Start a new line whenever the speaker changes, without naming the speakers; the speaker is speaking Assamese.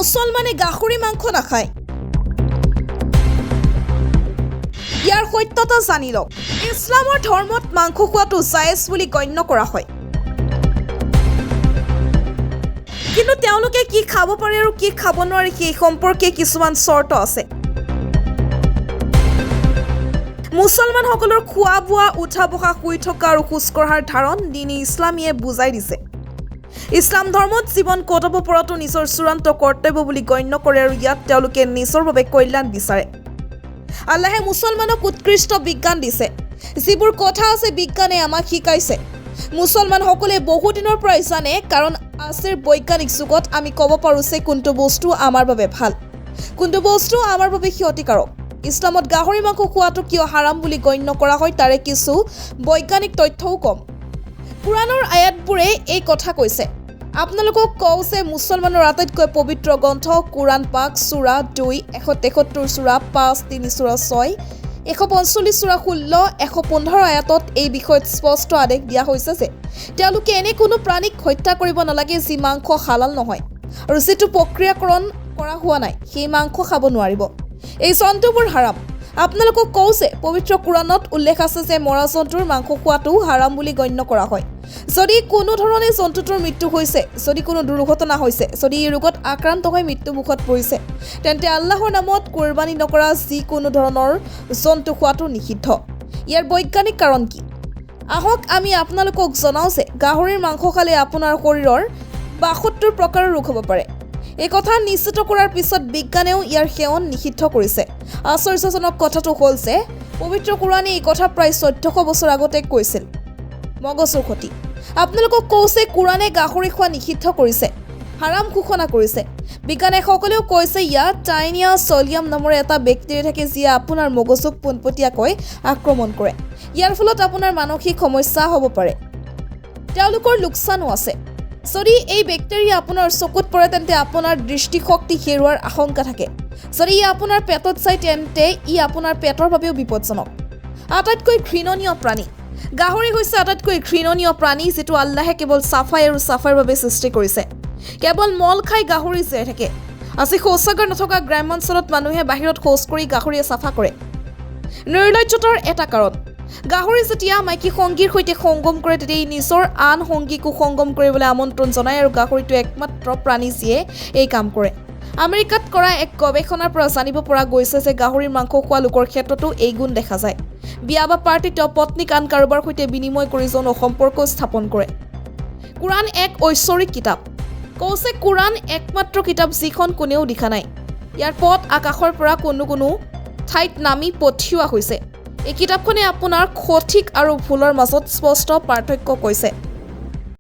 মুছলমানে গাহৰি মাংস নাখায়। ইয়াৰ সত্যতা জানি লওক। ইছলামৰ ধৰ্মত মাংস খোৱাটো জায়েজ বুলি গণ্য কৰা হয়, কিন্তু তেওঁলোকে কি খাব পাৰে আৰু কি খাব নোৱাৰে সেই সম্পৰ্কে কিছুমান চৰ্ত আছে। মুছলমানসকলৰ খোৱা বোৱা, উঠা বহা, শুই থকা আৰু খোজ কঢ়াৰ ধাৰণ দিনী ইছলামীয়ে বুজাই দিছে। ইছলাম ধৰ্মত জীৱন কটাব পৰাটো নিজৰ চূড়ান্ত কৰ্তব্য বুলি গণ্য কৰে আৰু ইয়াত তেওঁলোকে নিজৰ বাবে কল্যাণ বিচাৰে। আল্লাহে মুছলমানক উৎকৃষ্ট বিজ্ঞান দিছে। যিবোৰ কথা আছে বিজ্ঞানে আমাক শিকাইছে। মুছলমানসকলে বহুদিনৰ পৰাই জানে, কাৰণ আজিৰ বৈজ্ঞানিক যুগত আমি ক'ব পাৰোঁ যে কোনটো বস্তু আমাৰ বাবে ভাল, কোনটো বস্তু আমাৰ বাবে ক্ষতিকাৰক। ইছলামত গাহৰি মাংস খোৱাটো কিয় হাৰাম বুলি গণ্য কৰা হয় তাৰে কিছু বৈজ্ঞানিক তথ্যও কম। কুৰাণৰ আয়াতবোৰে এই কথা কৈছে। আপোনালোকক কওঁ যে মুছলমানৰ আটাইতকৈ পবিত্ৰ গ্ৰন্থ কুৰাণ পাক চূৰা 2, 173 চূৰা 5, 3 চূৰা 6, 145 চূৰা 16, 115 আয়াতত এই বিষয়ত স্পষ্ট আদেশ দিয়া হৈছে যে তেওঁলোকে এনে কোনো প্ৰাণীক হত্যা কৰিব নালাগে যি মাংস হালাল নহয় আৰু যিটো প্ৰক্ৰিয়াকৰণ কৰা হোৱা নাই সেই মাংস খাব নোৱাৰিব। এই জন্তুবোৰ হাৰাম। আপোনালোকক কওঁ যে পবিত্ৰ কুৰাণত উল্লেখ আছে যে মৰা জন্তুৰ মাংস খোৱাটো হাৰাম বুলি গণ্য কৰা হয়। যদি কোনো ধৰণে জন্তুটোৰ মৃত্যু হৈছে, যদি কোনো দুৰ্ঘটনা হৈছে, যদি এই ৰোগত আক্ৰান্ত হৈ মৃত্যুমুখত পৰিছে, তেন্তে আল্লাহৰ নামত কুৰবানী নকৰা যিকোনো ধৰণৰ জন্তু খোৱাটো নিষিদ্ধ। ইয়াৰ বৈজ্ঞানিক কাৰণ কি? আহক আমি আপোনালোকক জনাওঁ যে গাহৰিৰ মাংস খালে আপোনাৰ শৰীৰৰ 72 প্ৰকাৰৰ ৰোগ হ'ব পাৰে। এই কথা নিশ্চিত কৰাৰ পিছত বিজ্ঞানেও ইয়াৰ সেৱন নিষিদ্ধ কৰিছে। আশ্চৰ্যজনক কথাটো হ'ল যে পবিত্ৰ কুৰাণে এই কথা প্ৰায় 1400 বছৰ আগতে কৈছিল। মগজুৰ ক্ষতি। আপোনালোকক কওঁ যে কুৰাণে গাহৰি খোৱা নিষিদ্ধ কৰিছে, হাৰাম ঘোষণা কৰিছে। বিজ্ঞানীসকলেও কৈছে ইয়াত টাইনিয়া ছলিয়াম নামৰ এটা বেক্টেৰিয়া থাকে যিয়ে আপোনাৰ মগজুক পোনপটীয়াকৈ আক্ৰমণ কৰে। ইয়াৰ ফলত আপোনাৰ মানসিক সমস্যা হ'ব পাৰে। তেওঁলোকৰ লোকচানো আছে। যদি এই বেক্টেৰিয়া আপোনাৰ চকুত পৰে তেন্তে আপোনাৰ দৃষ্টিশক্তি হেৰুৱাৰ আশংকা থাকে। যদি ই আপোনাৰ পেটত যায় তেন্তে ই আপোনাৰ পেটৰ বাবেও বিপদজনক। আটাইতকৈ ঘৃণনীয় প্ৰাণী। গাহৰি হৈছে আটাইতকৈ ঘৃণনীয় প্ৰাণী যিটো আল্লাহে কেৱল চাফাই আৰু চাফাইৰ বাবে সৃষ্টি কৰিছে। কেৱল মল খাই গাহৰি জীয়াই থাকে। আজি শৌচাগাৰ নথকা গ্ৰাম্যাঞ্চলত মানুহে বাহিৰত শৌচ কৰি গাহৰিয়ে চাফা কৰে। নিৰ্লজ্জতাৰ এটা কাৰণ। গাহৰি যেতিয়া মাইকী সংগীৰ সৈতে সংগম কৰে তেতিয়া ই নিজৰ আন সংগীকো সংগম কৰিবলৈ আমন্ত্ৰণ জনায় আৰু গাহৰিটো একমাত্ৰ প্ৰাণী যিয়ে এই কাম কৰে। আমেৰিকাত কৰা এক গৱেষণাৰ পৰা জানিব পৰা গৈছে যে গাহৰিৰ মাংস খোৱা লোকৰ ক্ষেত্ৰতো এই গুণ দেখা যায়। বিয়া বা পাৰ্টিত পত্নীক আন কাৰোবাৰ সৈতে বিনিময় কৰি যৌন সম্পৰ্ক স্থাপন কৰে। কুৰাণ এক ঐশ্বৰিক কিতাপ। কৈছে কুৰাণ একমাত্ৰ কিতাপ যিখন কোনেও লিখা নাই। ইয়াৰ পথ আকাশৰ পৰা কোনো ঠাইত নামি পঠিওৱা হৈছে। এই কিতাপখনে আপোনাৰ সঠিক আৰু ভুলৰ মাজত স্পষ্ট পাৰ্থক্য কৈছে।